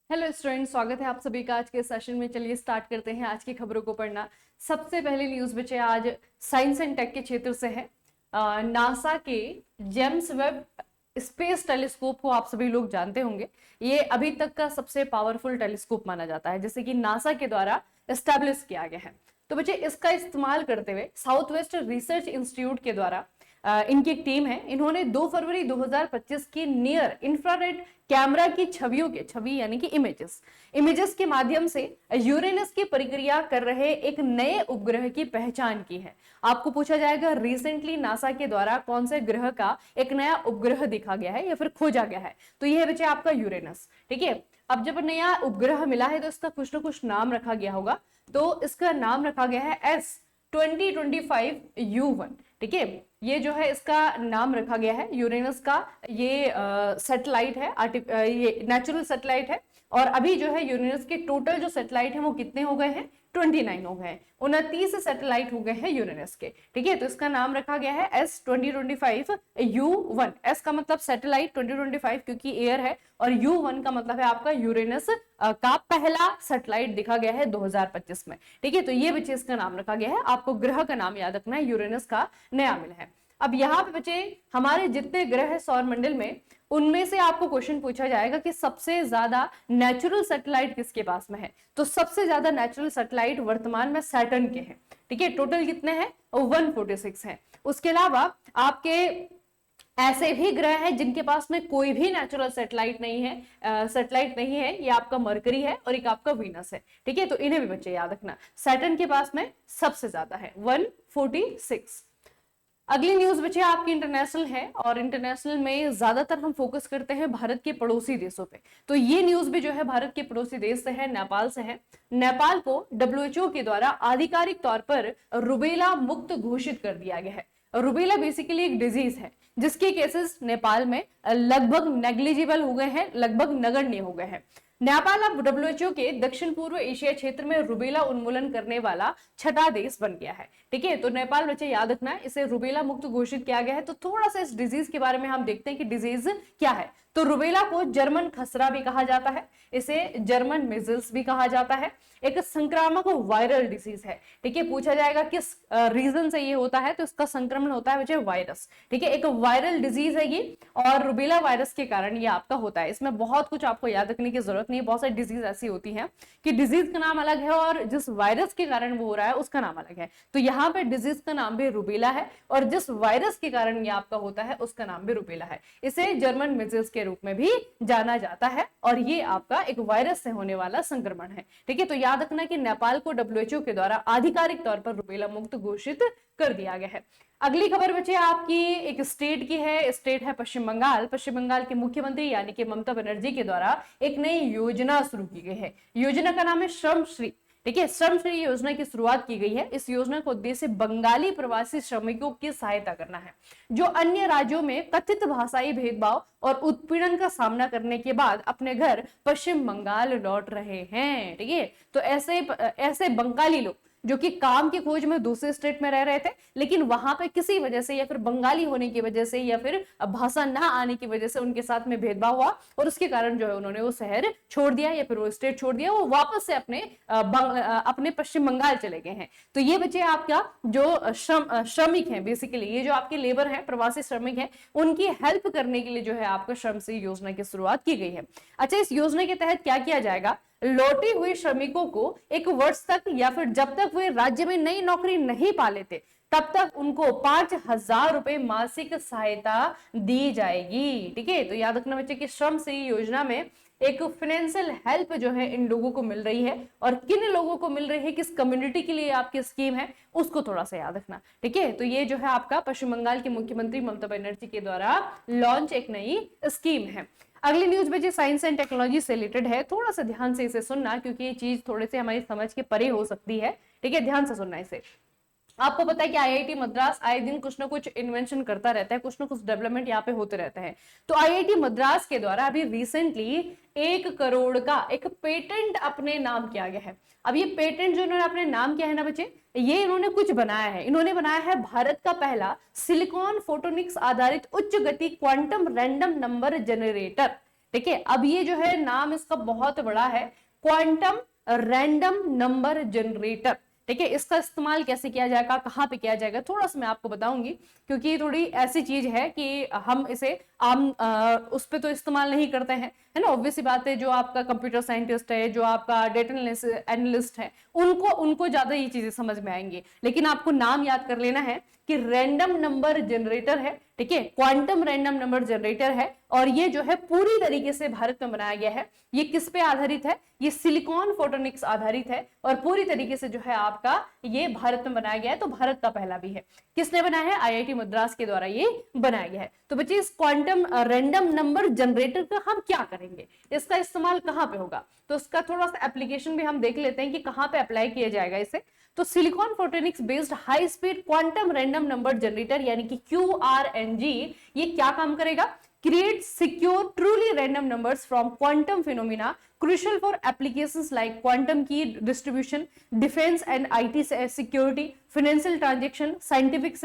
Hello student, स्वागत है आप सभी का आज के सेशन में। चलिए स्टार्ट करते हैं आज की खबरों को पढ़ना। सबसे पहले न्यूज बचे आज साइंस एंड टेक के क्षेत्र से है। नासा के जेम्स वेब स्पेस टेलीस्कोप को आप सभी लोग जानते होंगे। ये अभी तक का सबसे पावरफुल टेलीस्कोप माना जाता है, जैसे कि नासा के द्वारा एस्टेब्लिश किया गया है। तो बच्चे इसका इस्तेमाल करते हुए साउथ वेस्ट रिसर्च इंस्टीट्यूट के द्वारा इनकी एक टीम है, इन्होंने 2 फरवरी 2025 की नियर इंफ्रारेड कैमरा की छवि यानी कि इमेजेस के माध्यम से यूरेनस की परिक्रिया कर रहे एक नए उपग्रह की पहचान की है। आपको पूछा जाएगा रिसेंटली नासा के द्वारा कौन से ग्रह का एक नया उपग्रह दिखा गया है या फिर खोजा गया है, तो यह बचे आपका यूरेनस। ठीक है, अब जब नया उपग्रह मिला है तो इसका कुछ ना कुछ नाम रखा गया होगा, तो इसका नाम रखा गया है S2025U1। ठीक है, ये जो है इसका नाम रखा गया है यूरेनस का। ये सैटेलाइट है, ये नेचुरल सैटेलाइट है। और अभी जो है यूरेनस के टोटल जो सैटेलाइट है वो कितने हो गए हैं? 29 हो गए हैं। 29 सैटेलाइट हो गए हैं यूरेनस के। ठीक है, तो इसका नाम रखा गया है S2025U1। एस का मतलब सैटेलाइट, 2025 क्योंकि एयर है, और U1 का मतलब है आपका यूरेनस का पहला सैटेलाइट दिखा गया है 2025 में। ठीक है, तो ये बच्चे इसका नाम रखा गया है। आपको ग्रह का नाम याद रखना है, यूरेनस का नया मिला है। अब यहाँ पे बच्चे हमारे जितने ग्रह है सौर मंडल में, उनमें से आपको क्वेश्चन पूछा जाएगा कि सबसे ज्यादा नेचुरल सैटेलाइट किसके पास में है। तो सबसे ज्यादा नेचुरल सैटेलाइट वर्तमान में सैटर्न के हैं। ठीक है, टोटल कितने हैं? 146 हैं। उसके अलावा आपके ऐसे भी ग्रह हैं जिनके पास में कोई भी नेचुरल सैटेलाइट नहीं है। ये आपका मरकरी है और एक आपका वीनस है। ठीक है, तो इन्हें भी बच्चे याद रखना। सैटर्न के पास में सबसे ज्यादा है 146। अगली न्यूज बचे आपकी इंटरनेशनल है, और इंटरनेशनल में ज्यादातर हम फोकस करते हैं भारत के पड़ोसी देशों पे। तो ये न्यूज भी जो है भारत के पड़ोसी देश से है, नेपाल से है। नेपाल को WHO के द्वारा आधिकारिक तौर पर रुबेला मुक्त घोषित कर दिया गया है। रुबेला बेसिकली एक डिजीज है जिसके केसेस नेपाल में लगभग नेग्लिजिबल हो गए हैं, लगभग नगण्य हो गए हैं। नेपाल अब WHO के दक्षिण पूर्व एशिया क्षेत्र में रुबेला उन्मूलन करने वाला छठा देश बन गया है। ठीक है, तो नेपाल बच्चे याद रखना है, इसे रुबेला मुक्त घोषित किया गया है। तो थोड़ा सा इस डिजीज के बारे में हम देखते हैं कि डिजीज क्या है। तो रुबेला को जर्मन खसरा भी कहा जाता है, इसे जर्मन मिजल्स भी कहा जाता है। एक संक्रामक वायरल डिजीज है। ठीक है, पूछा जाएगा किस रीजन से ये होता है, तो इसका संक्रमण होता है बच्चे वायरस। ठीक है, एक वायरल डिजीज है ये, और रुबेला वायरस के कारण ये आपका होता है। इसमें बहुत कुछ आपको याद रखने की जरूरत नहीं है। बहुत सारी डिजीज ऐसी होती है कि डिजीज का नाम अलग है और जिस वायरस के कारण वो हो रहा है उसका नाम अलग है। तो यहाँ पे डिजीज का नाम भी रुबेला है, और जिस वायरस के कारण ये आपका होता है उसका नाम भी रुबेला है। इसे जर्मन मिजल्स के रूप में भी जाना जाता है, और ये आपका एक वायरस से होने वाला संक्रमण है। ठीक है, तो याद रखना कि नेपाल को WHO के द्वारा आधिकारिक तौर पर रुबेला मुक्त घोषित कर दिया गया है। अगली खबर बचे आपकी एक स्टेट की है। स्टेट है पश्चिम बंगाल। पश्चिम बंगाल के मुख्यमंत्री यानी कि ममता बनर्जी के द्वारा एक नई योजना शुरू की गई है। योजना का नाम है श्रम श्री। ठीक है, श्रम श्री योजना की शुरुआत की गई है। इस योजना का उद्देश्य बंगाली प्रवासी श्रमिकों की सहायता करना है, जो अन्य राज्यों में कथित भाषाई भेदभाव और उत्पीड़न का सामना करने के बाद अपने घर पश्चिम बंगाल लौट रहे हैं। ठीक है, तो ऐसे बंगाली लोग जो कि काम की खोज में दूसरे स्टेट में रह रहे थे, लेकिन वहां पे किसी वजह से या फिर बंगाली होने की वजह से या फिर भाषा ना आने की वजह से उनके साथ में भेदभाव हुआ, और उसके कारण जो है उन्होंने वो शहर छोड़ दिया या फिर वो स्टेट छोड़ दिया, वो वापस से अपने पश्चिम बंगाल चले गए हैं। तो ये बच्चे आपका जो श्रमिक हैं, बेसिकली ये जो आपके लेबर है, प्रवासी श्रमिक है, उनकी हेल्प करने के लिए जो है आपका श्रम श्री योजना की शुरुआत की गई है। अच्छा, इस योजना के तहत क्या किया जाएगा? लौटे हुए श्रमिकों को 1 वर्ष तक या फिर जब तक वे राज्य में नई नौकरी नहीं पा लेते तब तक उनको 5,000 रुपए मासिक सहायता दी जाएगी। ठीक है, तो याद रखना बच्चे कि श्रम श्री योजना में एक फाइनेंशियल हेल्प जो है इन लोगों को मिल रही है, और किन लोगों को मिल रही है, किस कम्युनिटी के लिए आपकी स्कीम है, उसको थोड़ा सा याद रखना। ठीक है, तो ये जो है आपका पश्चिम बंगाल के मुख्यमंत्री ममता बनर्जी के द्वारा लॉन्च एक नई स्कीम है। अगली न्यूज बच्चे साइंस एंड टेक्नोलॉजी से रिलेटेड है। थोड़ा सा ध्यान से इसे सुनना, क्योंकि ये चीज थोड़े से हमारी समझ के परे हो सकती है। ठीक है, ध्यान से सुनना इसे। आपको पता है कि IIT मद्रास आए दिन कुछ ना कुछ इन्वेंशन करता रहता है, कुछ ना कुछ डेवलपमेंट यहाँ पे होते रहते हैं। तो IIT मद्रास के द्वारा अभी रिसेंटली 1 करोड़ का एक पेटेंट अपने नाम किया गया है। अब ये पेटेंट जो इन्होंने अपने नाम किया है ना बच्चे, ये इन्होंने कुछ बनाया है। इन्होंने बनाया है भारत का पहला सिलिकॉन फोटोनिक्स आधारित उच्च गति क्वांटम रैंडम नंबर जनरेटर। ठीक है। अब ये जो है नाम इसका बहुत बड़ा है, क्वांटम रैंडम नंबर जनरेटर। ठीक है, इसका इस्तेमाल कैसे किया जाएगा, कहाँ पे किया जाएगा, थोड़ा सा मैं आपको बताऊंगी, क्योंकि ये थोड़ी ऐसी चीज है कि हम इसे आम उस पे तो इस्तेमाल नहीं करते हैं, है ना। ऑब्वियस सी बात है, जो आपका कंप्यूटर साइंटिस्ट है, जो आपका डेटा एनालिस्ट है, उनको उनको ज्यादा ये चीजें समझ में आएंगी। लेकिन आपको नाम याद कर लेना है कि रैंडम नंबर जनरेटर है, ठीक है, क्वांटम रैंडम नंबर जनरेटर है। और ये जो है पूरी तरीके से भारत में बनाया गया है। ये किस पे आधारित है, ये सिलिकॉन फोटोनिक्स आधारित है, और पूरी तरीके से जो है आपका ये भारत में बनाया गया है, तो भारत का पहला भी है। किसने बनाया है, आईआईटी मद्रास के द्वारा ये बनाया गया है। तो बच्चे इस क्वांटम रैंडम नंबर जनरेटर का हम क्या करेंगे, इसका इस्तेमाल कहाँ पे होगा, तो उसका थोड़ा सा एप्लीकेशन भी हम देख लेते हैं कि कहाँ पे अप्लाई किया जाएगा इसे। तो silicon photonics based high speed quantum random number generator यानी कि QRNG, ये क्या काम करेगा, create secure truly random numbers from quantum phenomena crucial for applications like quantum key distribution, defense and IT security, financial transaction, scientific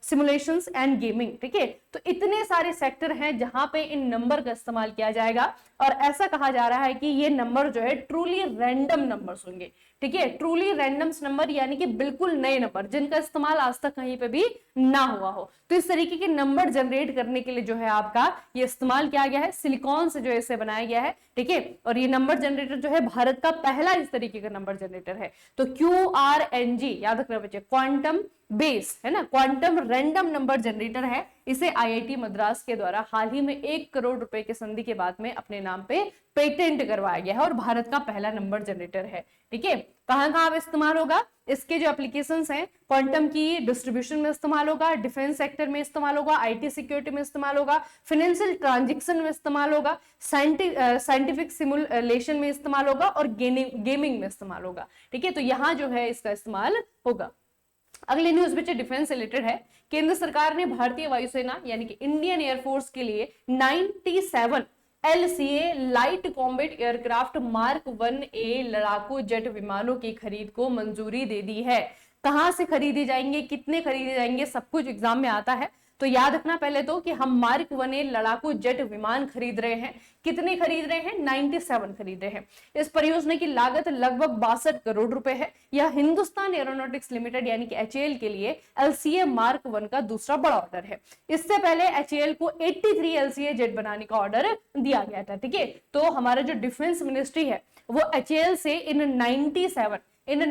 simulations and gaming। ठीक है, तो इतने सारे सेक्टर हैं जहां पे इन नंबर का इस्तेमाल किया जाएगा, और ऐसा कहा जा रहा है कि ये नंबर जो है ट्रूली रैंडम नंबर्स होंगे। ठीक है, ट्रूली रैंडम नंबर यानी कि बिल्कुल नए नंबर जिनका इस्तेमाल आज तक कहीं पे भी ना हुआ हो। तो इस तरीके के नंबर जनरेट करने के लिए जो है आपका ये इस्तेमाल किया गया है, सिलिकॉन से जो है इसे बनाया गया है। ठीक है, और ये नंबर जनरेटर जो है भारत का पहला इस तरीके का नंबर जनरेटर है। तो QRNG याद रखना बच्चे, क्वांटम बेस है ना, क्वांटम रैंडम नंबर जनरेटर है। इसे आईआईटी मद्रास के द्वारा हाल ही में 1 करोड़ रुपए के संधि के बाद में अपने नाम पे पेटेंट करवाया गया है, और भारत का पहला नंबर जनरेटर है। ठीक है, कहां कहां इस्तेमाल होगा, इसके जो एप्लीकेशंस हैं, क्वांटम की डिस्ट्रीब्यूशन में इस्तेमाल होगा, डिफेंस सेक्टर में इस्तेमाल होगा, आईटी सिक्योरिटी में इस्तेमाल होगा, फाइनेंशियल ट्रांजैक्शन में इस्तेमाल होगा, साइंटिफिक सिमुलेशन में इस्तेमाल होगा, और गेमिंग में इस्तेमाल होगा। ठीक है, तो यहां जो है इसका इस्तेमाल होगा। अगली न्यूज बच्चे डिफेंस से रिलेटेड है। केंद्र सरकार ने भारतीय वायुसेना यानी कि इंडियन एयरफोर्स के लिए 97 LCA light combat aircraft mark 1A लड़ाकू जेट विमानों की खरीद को मंजूरी दे दी है। कहां से खरीदे जाएंगे, कितने खरीदे जाएंगे, सब कुछ एग्जाम में आता है। तो याद रखना पहले तो कि हम मार्क 1A लड़ाकू जेट विमान खरीद रहे हैं। कितने खरीद रहे हैं, 97 खरीद रहे हैं। इस परियोजना की लागत लगभग 62 करोड़ रुपए है। यह हिंदुस्तान एरोनॉटिक्स लिमिटेड यानी कि HAL के लिए LCA मार्क 1 का दूसरा बड़ा ऑर्डर है। इससे पहले HAL को 83 LCA जेट बनाने का ऑर्डर दिया गया था। ठीक है, तो हमारा जो डिफेंस मिनिस्ट्री है वो HAL से इन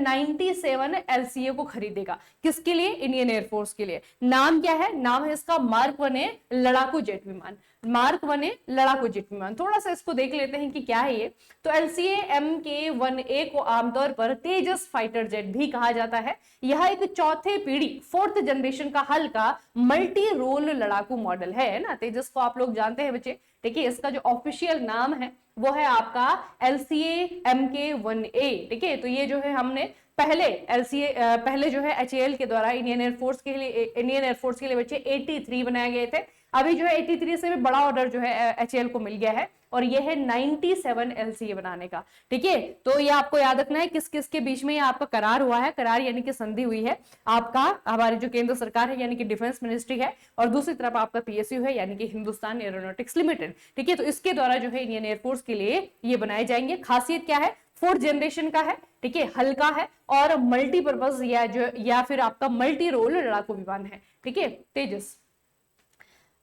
97 LCA को खरीदेगा। किसके लिए, इंडियन एयरफोर्स के लिए। नाम क्या है, नाम है इसका मार्क 1A लड़ाकू जेट विमान। मार्क 1A लड़ाकू जेट विमान, थोड़ा सा इसको देख लेते हैं कि क्या है ये। तो LCA MK1A को आमतौर पर तेजस फाइटर जेट भी कहा जाता है। यह एक चौथे पीढ़ी 4th जनरेशन का हल्का मल्टी रोल लड़ाकू मॉडल है ना। तेजस को आप लोग जानते हैं बच्चे। देखिए, इसका जो ऑफिशियल नाम है वो है आपका LCA MK1A। ठीक है, तो ये जो है हमने पहले जो है HAL के द्वारा इंडियन एयरफोर्स के लिए बच्चे 83 बनाए गए थे। अभी जो है 83 से भी बड़ा ऑर्डर जो है HAL को मिल गया है, और ये है 97 LCA बनाने का। ठीक है, तो ये आपको याद रखना है किस किस के बीच में ये आपका करार हुआ है। करार यानी कि संधि हुई है आपका, हमारी जो केंद्र सरकार है यानी कि डिफेंस मिनिस्ट्री है, और दूसरी तरफ आपका PSU है यानी कि हिंदुस्तान एरोनॉटिक्स लिमिटेड। ठीक है, तो इसके द्वारा जो है इंडियन एयरफोर्स के लिए ये बनाए जाएंगे। खासियत क्या है, 4th जनरेशन का है। ठीक है, हल्का है और मल्टीपर्पज या फिर आपका मल्टी रोल लड़ाकू विमान है। ठीक है, तेजस।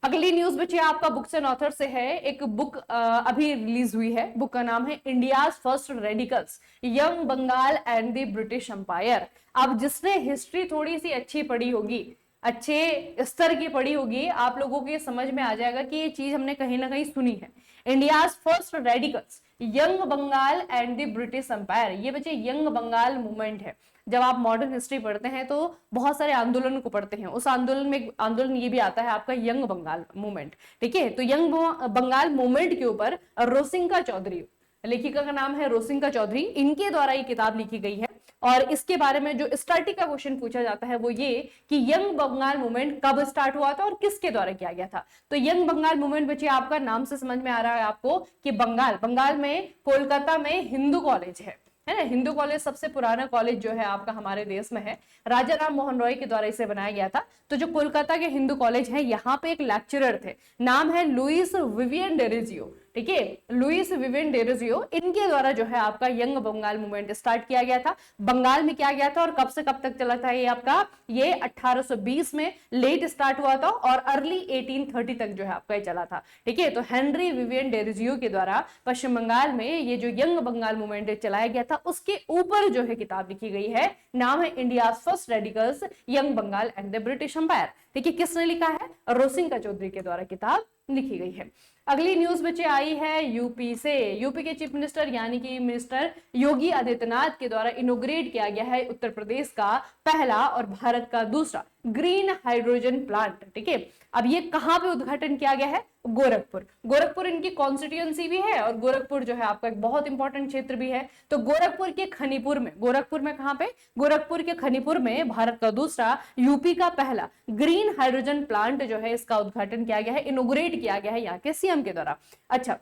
अगली न्यूज बच्चे आपका बुक्स एंड ऑथर से है। एक बुक अभी रिलीज हुई है। बुक का नाम है India's first radicals, young Bengal and the British empire. अब जिसने हिस्ट्री थोड़ी सी अच्छी पढ़ी होगी, अच्छे स्तर की पढ़ी होगी, आप लोगों को ये समझ में आ जाएगा कि ये चीज हमने कहीं ना कहीं सुनी है। India's first radicals, young Bengal and the British empire. ये बच्चे यंग बंगाल मूवमेंट है। जब आप मॉडर्न हिस्ट्री पढ़ते हैं तो बहुत सारे आंदोलन को पढ़ते हैं, उस आंदोलन में आंदोलन ये भी आता है आपका यंग बंगाल मूवमेंट। ठीक है, तो यंग बंगाल मूवमेंट के ऊपर रोसिंका चौधरी, लेखिका का नाम है रोसिंका चौधरी, इनके द्वारा ये किताब लिखी गई है। और इसके बारे में जो स्टार्टिंग का क्वेश्चन पूछा जाता है वो ये कि यंग बंगाल मूवमेंट कब स्टार्ट हुआ था और किसके द्वारा किया गया था। तो यंग बंगाल मूवमेंट बच्चे आपका नाम से समझ में आ रहा है आपको कि बंगाल में कोलकाता में हिंदू कॉलेज है ना। हिंदू कॉलेज सबसे पुराना कॉलेज जो है आपका हमारे देश में है। राजा राम मोहन रॉय के द्वारा इसे बनाया गया था। तो जो कोलकाता के हिंदू कॉलेज है, यहाँ पे एक लेक्चरर थे, नाम है लुइस विवियन डेरेजियो। ठीक है, लुइस विवियन डेरोजियो, इनके द्वारा जो है आपका यंग बंगाल मूवमेंट स्टार्ट किया गया था। बंगाल में किया गया था और कब से कब तक चला था ये आपका, ये 1820 में लेट स्टार्ट हुआ था और अर्ली 1830 तक जो है आपका ये चला था। ठीक है, तो हेनरी विवियन डेरोजियो के द्वारा पश्चिम बंगाल में ये जो यंग बंगाल मूवमेंट चलाया गया था उसके ऊपर जो है किताब लिखी गई है, नाम है India first radicals young Bengal and the British empire. ठीक है, किसने लिखा है, रोसिंका चौधरी के द्वारा किताब लिखी गई है। अगली न्यूज बच्चे आई है यूपी से। यूपी के चीफ मिनिस्टर यानी कि मिनिस्टर योगी आदित्यनाथ के द्वारा इनोग्रेट किया गया है उत्तर प्रदेश का पहला और भारत का दूसरा ग्रीन हाइड्रोजन प्लांट। ठीक है, अब ये कहां पे उद्घाटन किया गया है, गोरखपुर। गोरखपुर इनकी कॉन्स्टिट्यूएंसी भी है और गोरखपुर जो है आपका एक बहुत इंपॉर्टेंट क्षेत्र भी है। तो गोरखपुर के खनीपुर में, गोरखपुर में कहां पे, गोरखपुर के खनीपुर में भारत का दूसरा यूपी का पहला ग्रीन हाइड्रोजन प्लांट जो है इसका उद्घाटन किया गया है, इनोग्रेट किया गया है यहाँ के सीएम के द्वारा। अच्छा,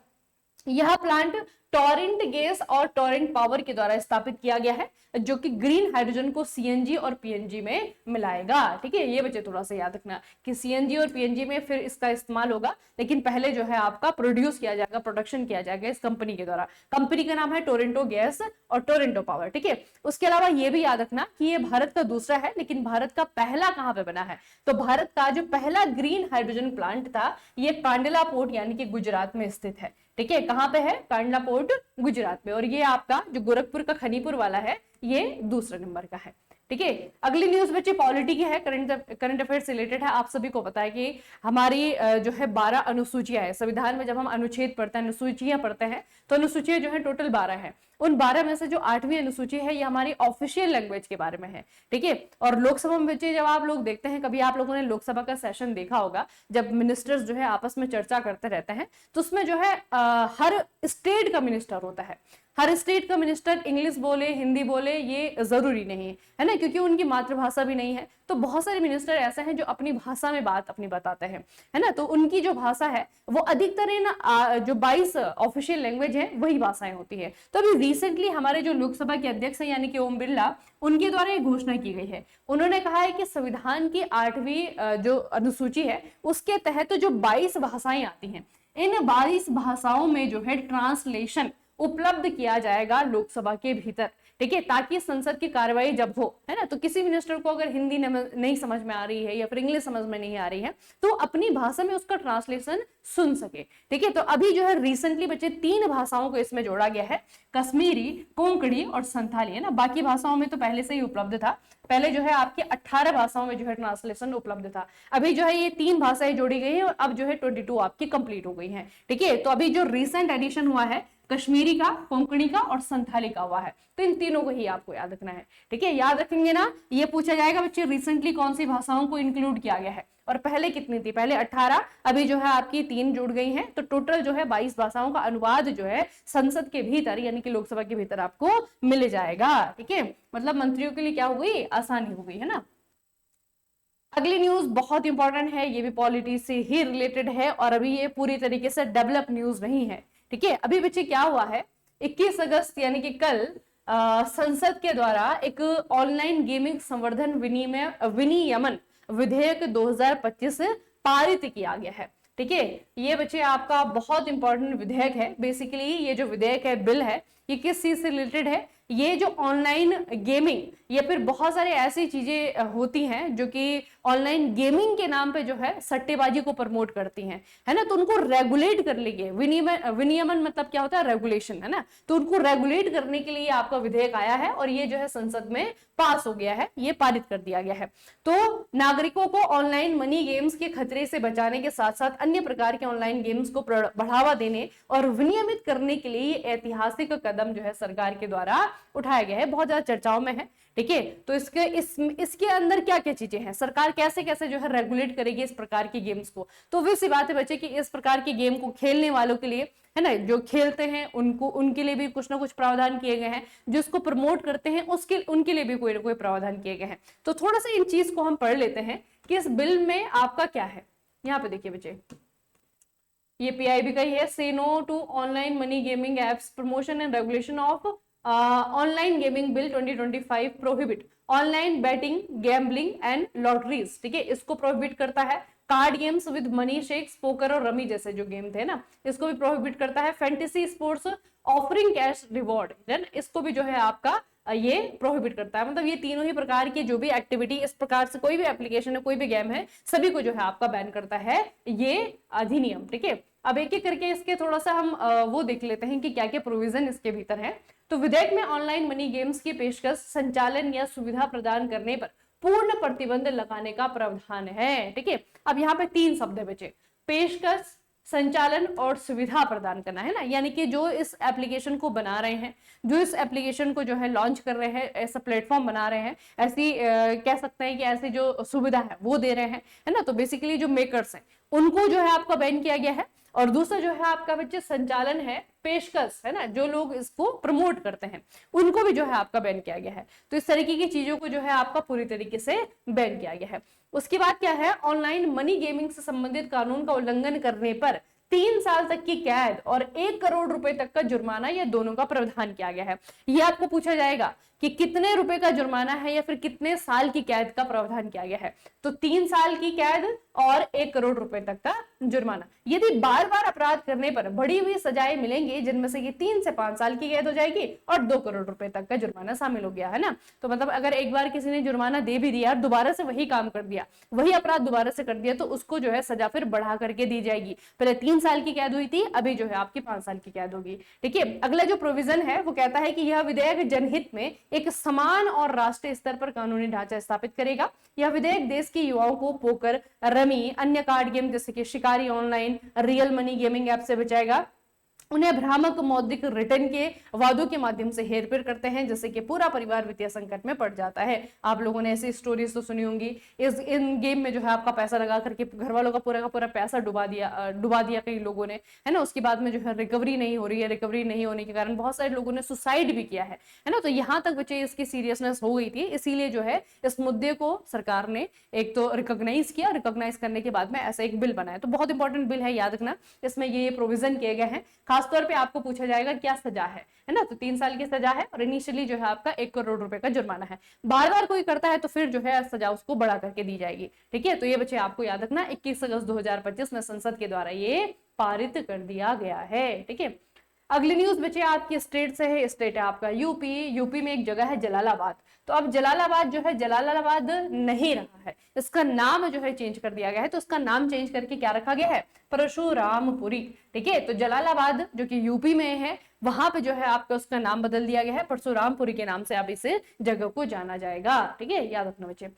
यह प्लांट टोरेंट गैस और टोरेंट पावर के द्वारा स्थापित किया गया है जो कि ग्रीन हाइड्रोजन को सीएनजी और पीएनजी में मिलाएगा। ठीक है, ये बच्चे थोड़ा सा याद रखना कि सीएनजी और पीएनजी में फिर इसका इस्तेमाल होगा, लेकिन पहले जो है आपका प्रोड्यूस किया जाएगा, प्रोडक्शन किया जाएगा इस कंपनी के द्वारा। कंपनी का नाम है टोरेंटो गैस और टोरेंटो पावर। ठीक है, उसके अलावा ये भी याद रखना कि ये भारत का दूसरा है, लेकिन भारत का पहला कहां पे बना है, तो भारत का जो पहला ग्रीन हाइड्रोजन प्लांट था ये कांडला पोर्ट यानी कि गुजरात में स्थित है। ठीक है, कहां पे है, कांडला पोर्ट गुजरात में। और ये आपका जो गोरखपुर का खनीपुर वाला है ये दूसरे नंबर का है। ठीक है, अगली न्यूज बच्चे पॉलिटी की है, करंट अफेयर से रिलेटेड है। आप सभी को पता है कि हमारी जो है 12 अनुसूचियां है संविधान में। जब हम अनुच्छेद पढ़ते हैं, अनुसूचियां पढ़ते हैं, तो अनुसूचियां जो है टोटल 12 है। उन 12 में से जो 8वीं अनुसूची है ये हमारी ऑफिशियल लैंग्वेज के बारे में है। ठीक है, और लोकसभा में बच्चे जब आप लोग देखते हैं, कभी आप लोगों ने लोकसभा का सेशन देखा होगा जब मिनिस्टर्स जो है आपस में चर्चा करते रहते हैं, तो उसमें जो है हर स्टेट का मिनिस्टर होता है। हर स्टेट का मिनिस्टर इंग्लिश बोले, हिंदी बोले, ये जरूरी नहीं है ना, क्योंकि उनकी मातृभाषा भी नहीं है। तो बहुत सारे मिनिस्टर ऐसे हैं जो अपनी भाषा में बात अपनी बताते हैं, है ना। तो उनकी जो भाषा है वो अधिकतर जो 22 ऑफिशियल लैंग्वेज है वही भाषाएं होती है। तो अभी रिसेंटली हमारे जो लोकसभा के अध्यक्ष है यानी कि ओम बिरला, उनके द्वारा ये घोषणा की गई है। उन्होंने कहा है कि संविधान की 8वीं जो अनुसूची है उसके तहत जो 22 भाषाएं आती हैं, इन 22 भाषाओं में जो है ट्रांसलेशन उपलब्ध किया जाएगा लोकसभा के भीतर। ठीक है, ताकि संसद की कार्रवाई जब हो, है ना, तो किसी मिनिस्टर को अगर हिंदी नहीं समझ में आ रही है या फिर इंग्लिश समझ में नहीं आ रही है तो अपनी भाषा में उसका ट्रांसलेशन सुन सके। ठीक है, तो अभी जो है रिसेंटली बच्चे 3 भाषाओं को इसमें जोड़ा गया है, कश्मीरी, कोंकणी और संथाली, है ना। बाकी भाषाओं में तो पहले से ही उपलब्ध था। पहले जो है आपके 18 भाषाओं में जो है ट्रांसलेशन उपलब्ध था। अभी जो है ये 3 भाषाएं जोड़ी गई है और अब जो है 22 आपकी कंप्लीट हो गई है। ठीक है, तो अभी जो रिसेंट एडिशन हुआ है कश्मीरी का, कोंकणी का और संथाली का हुआ है, तो इन तीनों को ही आपको याद रखना है। ठीक है, याद रखेंगे ना। ये पूछा जाएगा बच्चे रिसेंटली कौन सी भाषाओं को इंक्लूड किया गया है और पहले कितनी थी, पहले 18, अभी जो है आपकी 3 जुड़ गई हैं, तो टोटल जो है 22 भाषाओं का अनुवाद जो है संसद के भीतर यानी कि लोकसभा के भीतर आपको मिल जाएगा। ठीक है, मतलब मंत्रियों के लिए क्या हो गई, आसानी हो गई, है ना। अगली न्यूज बहुत इंपॉर्टेंट है, ये भी पॉलिटी से ही रिलेटेड है और अभी ये पूरी तरीके से डेवलप न्यूज नहीं है। ठीक है, अभी बच्चे क्या हुआ है, 21 अगस्त यानी कि कल संसद के द्वारा एक ऑनलाइन गेमिंग संवर्धन विनियमन विधेयक 2025 पारित किया गया है। ठीक है, ये बच्चे आपका बहुत इंपॉर्टेंट विधेयक है। बेसिकली ये जो विधेयक है, बिल है, ये किस चीज से रिलेटेड है, ये जो ऑनलाइन गेमिंग या फिर बहुत सारे ऐसी चीजें होती हैं जो कि ऑनलाइन गेमिंग के नाम पे जो है सट्टेबाजी को प्रमोट करती हैं, है ना, तो उनको रेगुलेट कर लिए। विनियमन मतलब क्या होता है, रेगुलेशन, है ना। तो उनको रेगुलेट करने के लिए आपका विधेयक आया है और ये जो है संसद में पास हो गया है, ये पारित कर दिया गया है। तो नागरिकों को ऑनलाइन मनी गेम्स के खतरे से बचाने के साथ साथ अन्य प्रकार के ऑनलाइन गेम्स को बढ़ावा देने और विनियमित करने के लिए ऐतिहासिक कदम जो है सरकार के द्वारा उठाया गया है, बहुत ज्यादा चर्चाओं में है। ठीक है, तो इसके अंदर क्या क्या चीजें हैं, सरकार कैसे कैसे जो है रेगुलेट करेगी इस प्रकार की गेम्स को। तो वे सी बात है बच्चे कि इस प्रकार की गेम को खेलने वालों के लिए, है ना, जो खेलते हैं उनके लिए भी कुछ ना कुछ प्रावधान किए गए हैं, जो इसको प्रमोट करते हैं उनके लिए भी कोई ना कोई प्रावधान किए गए हैं। तो थोड़ा सा इन चीज को हम पढ़ लेते हैं कि इस बिल में आपका क्या है। यहाँ पे देखिए बच्चे, ये पीआईबी का ही है, से no to online money gaming apps, promotion and regulation of online gaming bill 2025 prohibit online betting, gambling and lotteries. ठीक है, इसको प्रोहिबिट करता है। Card games with money stakes, poker और रमी जैसे जो गेम थे ना, इसको भी प्रोहिबिट करता है। Fantasy sports offering cash reward, then इसको भी जो है आपका ये प्रोहिबिट करता है। मतलब ये तीनों ही प्रकार की जो भी एक्टिविटी इस प्रकार से कोई भी एप्लीकेशन है, कोई भी गेम है, सभी को जो है आपका बैन करता है ये अधिनियम। ठीक है, अब एक एक करके इसके थोड़ा सा हम वो देख लेते हैं कि क्या क्या प्रोविजन इसके भीतर है। तो विधेयक में ऑनलाइन मनी गेम्स की पेशकश, संचालन या सुविधा प्रदान करने पर पूर्ण प्रतिबंध लगाने का प्रावधान है। ठीक है, अब यहाँ पे 3 शब्द बचे, पेशकश, संचालन और सुविधा प्रदान करना, है ना। यानी कि जो इस एप्लीकेशन को बना रहे हैं, जो इस एप्लीकेशन को जो है लॉन्च कर रहे हैं, ऐसा प्लेटफॉर्म बना रहे हैं, ऐसी कह सकते हैं कि ऐसी जो सुविधा है वो दे रहे हैं, है ना। तो बेसिकली जो मेकर्स हैं उनको जो है आपका बैन किया गया है। और दूसरा जो है आपका बच्चे संचालन है, पेशकश, है ना, जो लोग इसको प्रमोट करते हैं उनको भी जो है आपका बैन किया गया है। तो इस तरीके की चीजों को जो है आपका पूरी तरीके से बैन किया गया है। उसके बाद क्या है, ऑनलाइन मनी गेमिंग से संबंधित कानून का उल्लंघन करने पर 3 साल तक की कैद और 1 करोड़ रुपए तक का जुर्माना, या दोनों का प्रावधान किया गया है। ये आपको पूछा जाएगा कि कितने रुपए का जुर्माना है या फिर कितने साल की कैद का प्रावधान किया गया है। तो 3 साल की कैद और 1 करोड़ रुपए तक का जुर्माना। यदि बार बार अपराध करने पर बढ़ी हुई सजाएं मिलेंगी, जिनमें से ये 3 से 5 साल की कैद हो जाएगी और 2 करोड़ रुपए तक का जुर्माना शामिल हो गया, है ना। तो मतलब अगर एक बार किसी ने जुर्माना दे भी दिया और दोबारा से वही काम कर दिया, वही अपराध दोबारा से कर दिया, तो उसको जो है सजा फिर बढ़ा करके दी जाएगी। पहले 3 साल की कैद हुई थी, अभी जो है आपकी 5 साल की कैद होगी। ठीक है, अगला जो प्रोविजन है वो कहता है कि यह विधेयक जनहित में एक समान और राष्ट्रीय स्तर पर कानूनी ढांचा स्थापित करेगा। यह विधेयक देश के युवाओं को पोकर, रमी, अन्य कार्ड गेम जैसे कि शिकारी, online real money gaming app से बचाएगा। उन्हें भ्रामक मौद्रिक रिटर्न के वादों के माध्यम से हेरफेर करते हैं, जैसे कि पूरा परिवार वित्तीय संकट में पड़ जाता है। आप लोगों ने ऐसी स्टोरीज तो सुनी होंगी। इन गेम में जो है आपका पैसा लगा करके घर वालों का पूरा पैसा डुबा दिया कई लोगों ने, है ना। उसके बाद में जो है रिकवरी नहीं हो रही है, रिकवरी नहीं होने के कारण बहुत सारे लोगों ने सुसाइड भी किया है ना। तो यहाँ तक बच्चे इसकी सीरियसनेस हो गई थी, इसीलिए जो है इस मुद्दे को सरकार ने एक तो रिकॉग्नाइज किया, रिकॉग्नाइज करने के बाद में ऐसा एक बिल बनाया। तो बहुत इंपॉर्टेंट बिल है, याद रखना। इसमें ये प्रोविजन किए गए हैं। खासतौर पे आपको पूछा जाएगा क्या सजा है ना। तो 3 साल की सजा है और इनिशियली जो है आपका 1 करोड़ रुपए का जुर्माना है। बार बार कोई करता है तो फिर जो है सजा उसको बढ़ा करके दी जाएगी। ठीक है, तो ये बच्चे आपको याद रखना, 21 अगस्त 2025 में संसद के द्वारा ये पारित कर दिया गया है। ठीक है, अगली न्यूज बच्चे आपकी स्टेट से है। स्टेट है आपका यूपी। यूपी में एक जगह है जलालाबाद। तो अब जलालाबाद जो है जलालाबाद नहीं रहा है, इसका नाम जो है चेंज कर दिया गया है। तो इसका नाम चेंज करके क्या रखा गया है, परशुरामपुरी। ठीक है, तो जलालाबाद जो कि यूपी में है, वहां पे जो है आपका उसका नाम बदल दिया गया है, परशुरामपुरी के नाम से अब इस जगह को जाना जाएगा। ठीक है, याद रखना बच्चे।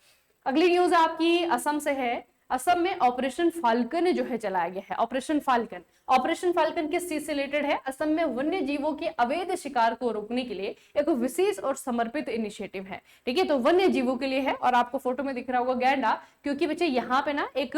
अगली न्यूज आपकी असम से है। असम में ऑपरेशन फाल्कन जो है चलाया गया है। ऑपरेशन फाल्कन किस चीज से रिलेटेड है, असम में वन्य जीवों के अवैध शिकार को रोकने के लिए एक विशेष और समर्पित इनिशिएटिव है। ठीक है, तो वन्य जीवों के लिए है। और आपको फोटो में दिख रहा होगा गैंडा, क्योंकि बच्चे यहाँ पे ना एक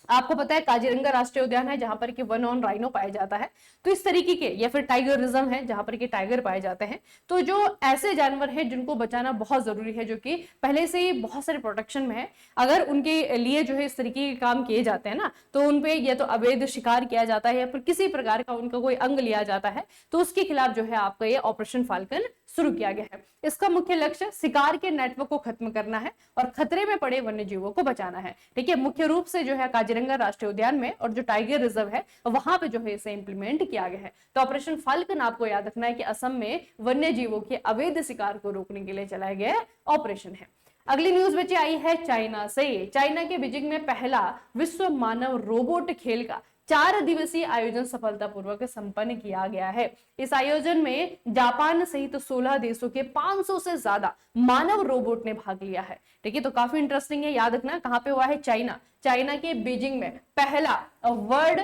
आपको पता है काजीरंगा राष्ट्रीय उद्यान है जहां पर कि वन ऑन राइनो पाया जाता है। तो इस तरीके के, या फिर टाइगर रिजर्व है जहां पर कि टाइगर पाए जाते हैं। तो जो ऐसे जानवर हैं जिनको बचाना बहुत जरूरी है, जो कि पहले से ही बहुत सारे प्रोटेक्शन में है, अगर उनके लिए जो है इस तरीके के काम किए जाते हैं ना, तो उनपे या तो अवैध शिकार किया जाता है या फिर किसी प्रकार का उनका कोई अंग लिया जाता है, तो उसके खिलाफ जो है आपका ये ऑपरेशन फाल्कन शुरू किया गया है। इसका मुख्य लक्ष्य शिकार के नेटवर्क को खत्म करना है और खतरे में पड़े वन्य जीवों को बचाना है। ठीक है, मुख्य रूप से जो है काजीरंगा राष्ट्रीय उद्यान में और जो टाइगर रिजर्व है वहां पे जो है इसे इंप्लीमेंट किया गया है। तो ऑपरेशन फाल्कन आपको याद रखना है कि असम में वन्य जीवों के अवैध शिकार को रोकने के लिए चलाया गया ऑपरेशन है। अगली न्यूज बच्चे आई है चाइना से। चाइना के बीजिंग में पहला विश्व मानव रोबोट खेल का 4 दिवसीय आयोजन सफलतापूर्वक संपन्न किया गया है। इस आयोजन में जापान सहित 16 देशों के 500 से ज्यादा मानव रोबोट ने भाग लिया है। ठीक है, तो काफी इंटरेस्टिंग है। याद रखना कहां पे हुआ है, चाइना के बीजिंग में पहला वर्ल्ड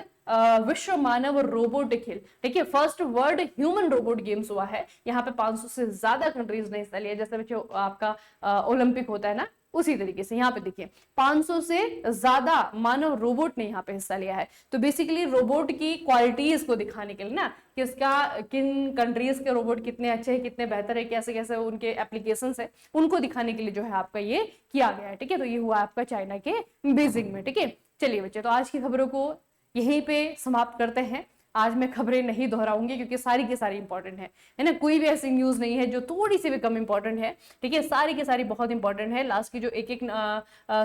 विश्व मानव रोबोट खेल। ठीक है, first world human robot games हुआ है। यहाँ पे 500 से ज्यादा कंट्रीज ने हिस्सा लिया। जैसे बच्चों आपका ओलंपिक होता है ना, उसी तरीके से यहाँ पे देखिए 500 से ज्यादा मानव रोबोट ने यहाँ पे हिस्सा लिया है। तो बेसिकली रोबोट की क्वालिटीज को दिखाने के लिए ना, किन कंट्रीज के रोबोट कितने अच्छे हैं, कितने बेहतर है, कैसे कैसे उनके एप्लीकेशंस है, उनको दिखाने के लिए जो है आपका ये किया गया है। ठीक है, तो ये हुआ आपका चाइना के बीजिंग में। ठीक है, चलिए बच्चे, तो आज की खबरों को यहीं पे समाप्त करते हैं। आज मैं खबरें नहीं दोहराऊंगी क्योंकि सारी की सारी इंपॉर्टेंट है ना, कोई भी ऐसी न्यूज नहीं है जो थोड़ी सी भी कम इंपॉर्टेंट है, ठीक है, सारी की सारी बहुत इंपॉर्टेंट है। लास्ट की जो एक एक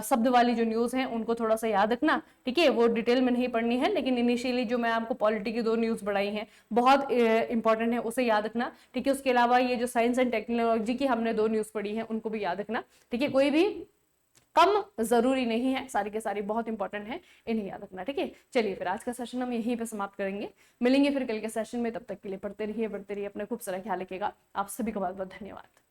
शब्द वाली जो न्यूज है उनको थोड़ा सा याद रखना, ठीक है, वो डिटेल में नहीं पढ़नी है, लेकिन इनिशियली जो मैं आपको पॉलिटी की 2 न्यूज बढ़ाई हैं बहुत इंपॉर्टेंट है, उसे याद रखना, ठीक है। उसके अलावा ये जो साइंस एंड टेक्नोलॉजी की हमने 2 न्यूज पढ़ी है उनको भी याद रखना, ठीक है, कोई भी कम जरूरी नहीं है, सारी के सारी बहुत इंपॉर्टेंट है, इन्हें याद रखना, ठीक है। चलिए फिर आज का सेशन हम यहीं पे समाप्त करेंगे, मिलेंगे फिर कल के सेशन में, तब तक के लिए पढ़ते रहिए, बढ़ते रहिए, अपने खूब सारा ख्याल रखिएगा। आप सभी को बहुत बहुत धन्यवाद।